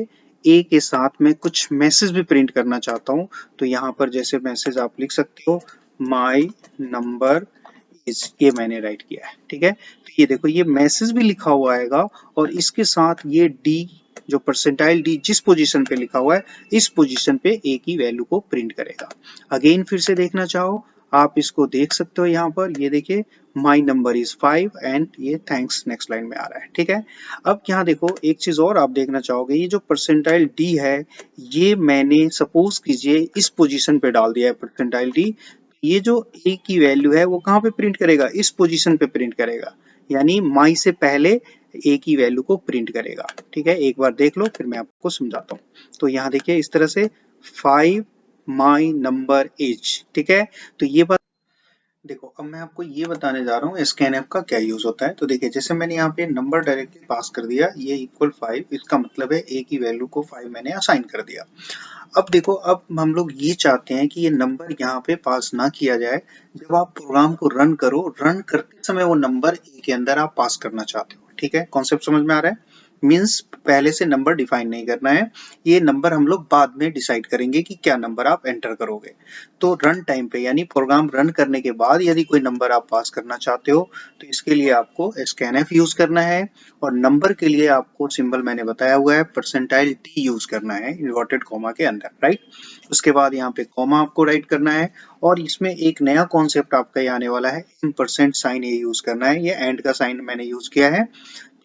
ए के साथ में कुछ मैसेज भी प्रिंट करना चाहता हूं। तो यहाँ पर जैसे मैसेज आप लिख सकते हो, माई नंबर इज, ये मैंने राइट किया है। ठीक है, तो ये देखो ये मैसेज भी लिखा हुआ आएगा, और इसके साथ ये डी जो परसेंटाइल डी जिस पोजीशन पे लिखा हुआ है, इस पोजीशन पे ए की वैल्यू को प्रिंट करेगा। अगेन फिर से देखना चाहो आप इसको देख सकते हो, यहाँ पर ये देखिए माई नंबर इज 5 एंड ये थैंक्स नेक्स्ट लाइन में आ रहा है। ठीक है, अब यहाँ देखो एक चीज और आप देखना चाहोगे, ये जो परसेंटाइल डी है, ये मैंने सपोज कीजिए इस पोजीशन पे डाल दिया है परसेंटाइल डी। ये जो ए की वैल्यू है वो कहाँ पे प्रिंट करेगा, इस पोजीशन पे प्रिंट करेगा, यानी माई से पहले ए की वैल्यू को प्रिंट करेगा। ठीक है, एक बार देख लो फिर मैं आपको समझाता हूँ। तो यहाँ देखिए इस तरह से 5 माई नंबर इज। ठीक है, तो ये बात देखो, अब मैं आपको ये बताने जा रहा हूँ स्कैनएफ का क्या यूज होता है। तो देखिए जैसे मैंने यहाँ पे नंबर डायरेक्टली पास कर दिया, ये इक्वल 5, इसका मतलब है ए की वैल्यू को 5 मैंने असाइन कर दिया। अब देखो, अब हम लोग ये चाहते हैं कि ये नंबर यहाँ पे पास ना किया जाए। जब आप प्रोग्राम को रन करो, रन करते समय वो नंबर ए के अंदर आप पास करना चाहते हो। ठीक है, कॉन्सेप्ट समझ में आ रहा है। मीन्स पहले से नंबर डिफाइन नहीं करना है, ये नंबर हम लोग बाद में डिसाइड करेंगे कि क्या नंबर आप एंटर करोगे। तो रन टाइम पे यानी प्रोग्राम रन करने के बाद यदि कोई नंबर आप पास करना चाहते हो तो इसके लिए आपको स्कैनएफ यूज करना है, और नंबर के लिए आपको सिंबल मैंने बताया हुआ है परसेंटाइल टी यूज करना है इन्वर्टेड कॉमा के अंदर, राइट। उसके बाद यहाँ पे कॉमा आपको राइट करना है, और इसमें एक नया कॉन्सेप्ट आपका ये आने वाला है, % साइन ये यूज करना है। ये एंड का साइन मैंने यूज किया है।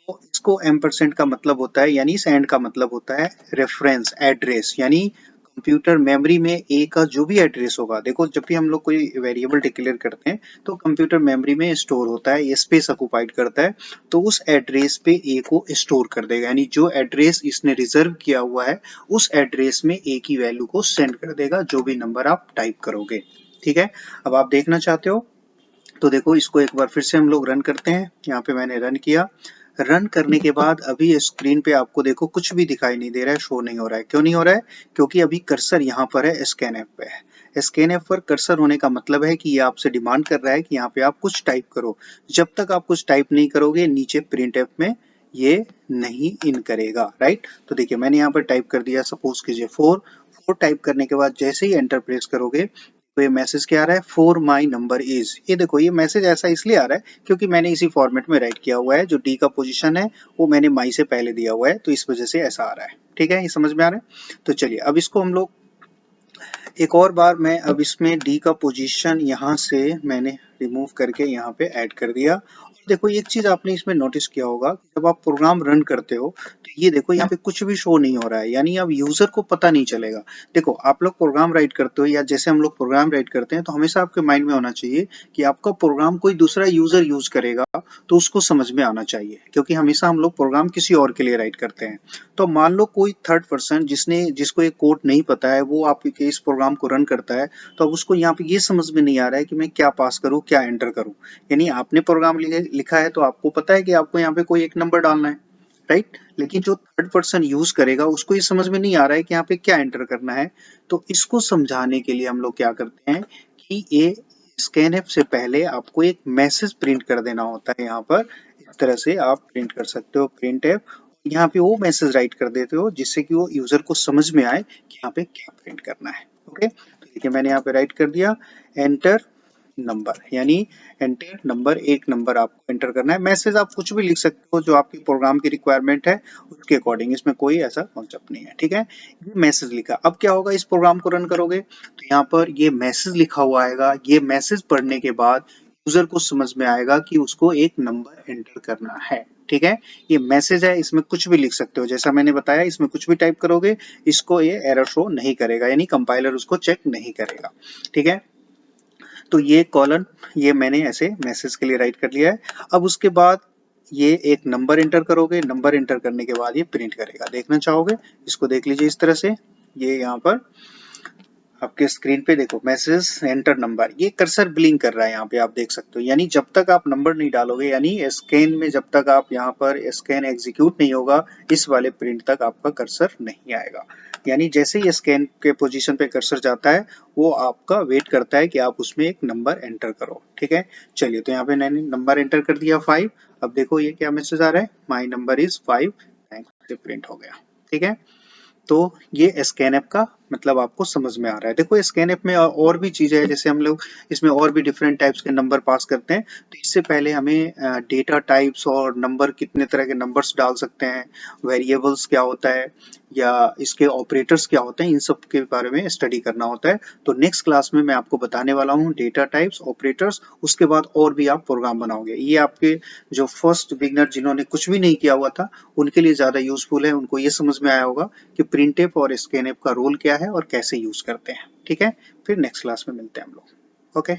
तो इसको % का मतलब होता है, यानी इस एंड का मतलब होता है रेफरेंस एड्रेस, यानी कंप्यूटर मेमोरी में ए का जो भी एड्रेस होगा। देखो जब भी हम लोग कोई वेरिएबल डिक्लेयर करते हैं तो कंप्यूटर मेमोरी में स्टोर होता है, ये स्पेस ऑक्युपाइड करता है, तो उस एड्रेस पे ए को स्टोर कर देगा, यानी जो एड्रेस इसने रिजर्व किया हुआ है उस एड्रेस में ए की वैल्यू को सेंड कर देगा, जो भी नंबर आप टाइप करोगे। ठीक है, अब आप देखना चाहते हो तो देखो इसको एक बार फिर से हम लोग रन करते हैं। यहाँ पे मैंने रन किया। रन करने के बाद अभी स्क्रीन पे आपको देखो कुछ भी दिखाई नहीं दे रहा है, शो नहीं हो रहा है। क्यों नहीं हो रहा है? क्योंकि अभी कर्सर यहाँ पर है, स्कैन ऐप पे है। स्कैन ऐप पर कर्सर होने का मतलब है कि ये आपसे डिमांड कर रहा है कि यहाँ पे आप कुछ टाइप करो। जब तक आप कुछ टाइप नहीं करोगे नीचे प्रिंट ऐप में ये नहीं इन करेगा, राइट। तो देखिए मैंने यहाँ पर टाइप कर दिया, सपोज कीजिए 4 टाइप करने के बाद जैसे ही एंटर प्रेस करोगे तो ये मैसेज क्या आ रहा है, फॉर माई नंबर इज। ये देखो ये मैसेज ऐसा इसलिए आ रहा है क्योंकि मैंने इसी फॉर्मेट में राइट किया हुआ है। जो डी का पोजीशन है वो मैंने माई से पहले दिया हुआ है, तो इस वजह से ऐसा आ रहा है। ठीक है, ये समझ में आ रहा है। तो चलिए अब इसको हम लोग एक और बार, मैं अब इसमें डी का पोजीशन यहाँ से मैंने रिमूव करके यहाँ पे ऐड कर दिया। और देखो एक चीज आपने इसमें नोटिस किया होगा कि जब आप प्रोग्राम रन करते हो तो ये देखो यहाँ पे कुछ भी शो नहीं हो रहा है, यानी अब यूजर को पता नहीं चलेगा। देखो आप लोग प्रोग्राम राइट करते हो या जैसे हम लोग प्रोग्राम राइट करते हैं तो हमेशा आपके माइंड में होना चाहिए कि आपका प्रोग्राम कोई दूसरा यूजर यूज करेगा तो उसको समझ में आना चाहिए, क्योंकि हमेशा हम लोग प्रोग्राम किसी और के लिए राइट करते हैं। तो मान लो कोई थर्ड पर्सन जिसको ये कोड नहीं पता है वो आपके इस प्रोग्राम को रन करता है, तो अब उसको यहाँ पे ये समझ में नहीं आ रहा है कि मैं क्या पास करूँ, क्या एंटर करूँ। यानी आपने प्रोग्राम लिखा है तो आपको पता है कि आपको यहाँ पे कोई एक नंबर डालना है, राइट। लेकिन जो थर्ड पर्सन यूज करेगा उसको ये समझ में नहीं आ रहा है कि यहाँ पे क्या एंटर करना है। तो इसको समझाने के लिए हम लोग क्या करते हैं कि ये स्कैनएप से पहले आपको एक मैसेज प्रिंट कर देना होता है। यहाँ पर इस तरह से आप प्रिंट कर सकते हो, प्रिंट एप। यहाँ पे वो मैसेज राइट कर देते हो जिससे कि वो यूजर को समझ में आए कि यहाँ पे क्या प्रिंट करना है। ओके, तो देखिए मैंने यहाँ पे राइट कर दिया एंटर नंबर, यानी एंटर नंबर, एक नंबर आपको एंटर करना है। मैसेज आप कुछ भी लिख सकते हो जो आपकी प्रोग्राम की रिक्वायरमेंट है उसके अकॉर्डिंग, इसमें कोई ऐसा कॉन्सेप्ट नहीं है। ठीक है, ये मैसेज लिखा। अब क्या होगा, इस प्रोग्राम को रन करोगे तो यहाँ पर ये मैसेज लिखा हुआ आएगा। ये मैसेज पढ़ने के बाद यूजर को समझ में आएगा कि उसको एक नंबर एंटर करना है। ठीक है, ये मैसेज है, इसमें कुछ भी लिख सकते हो। जैसा मैंने बताया इसमें कुछ भी टाइप करोगे इसको ये एरर शो नहीं करेगा, यानी कंपाइलर उसको चेक नहीं करेगा। ठीक है, तो ये कॉलन ये मैंने ऐसे मैसेज के लिए राइट कर लिया है। अब उसके बाद ये एक नंबर एंटर करोगे, नंबर एंटर करने के बाद ये प्रिंट करेगा। देखना चाहोगे इसको देख लीजिए इस तरह से। ये यहाँ पर आपके स्क्रीन पे देखो मैसेज एंटर नंबर, ये कर्सर ब्लिंक कर रहा है यहाँ पे आप देख सकते हो। यानी जब तक आप नंबर नहीं डालोगे, यानी स्कैन में जब तक आप यहाँ पर स्कैन एग्जीक्यूट नहीं होगा इस वाले प्रिंट तक आपका कर्सर नहीं आएगा। यानी जैसे ही स्कैन के पोजीशन पे कर्सर जाता है वो आपका वेट करता है कि आप उसमें एक नंबर एंटर करो। ठीक है, चलिए तो यहाँ पे मैंने नंबर एंटर कर दिया 5। अब देखो ये क्या मैसेज आ रहा है, my number is 5, thanks, print हो गया। ठीक है, तो ये स्कैन ऐप का मतलब आपको समझ में आ रहा है। देखो स्कैन ऐप में और भी चीजें हैं, जैसे हम लोग इसमें और भी डिफरेंट टाइप्स के नंबर पास करते हैं। तो इससे पहले हमें डेटा टाइप्स और नंबर, कितने तरह के नंबर्स डाल सकते हैं, वेरिएबल्स क्या होता है या इसके ऑपरेटर्स क्या होते हैं, इन सब के बारे में स्टडी करना होता है। तो नेक्स्ट क्लास में मैं आपको बताने वाला हूँ डेटा टाइप्स, ऑपरेटर्स, उसके बाद और भी आप प्रोग्राम बनाओगे। ये आपके जो फर्स्ट बिगनर जिन्होंने कुछ भी नहीं किया हुआ था उनके लिए ज्यादा यूजफुल है। उनको ये समझ में आया होगा कि प्रिंटफ और स्कैनफ का रोल क्या है और कैसे यूज करते हैं। ठीक है, फिर नेक्स्ट क्लास में मिलते हैं हम लोग। ओके।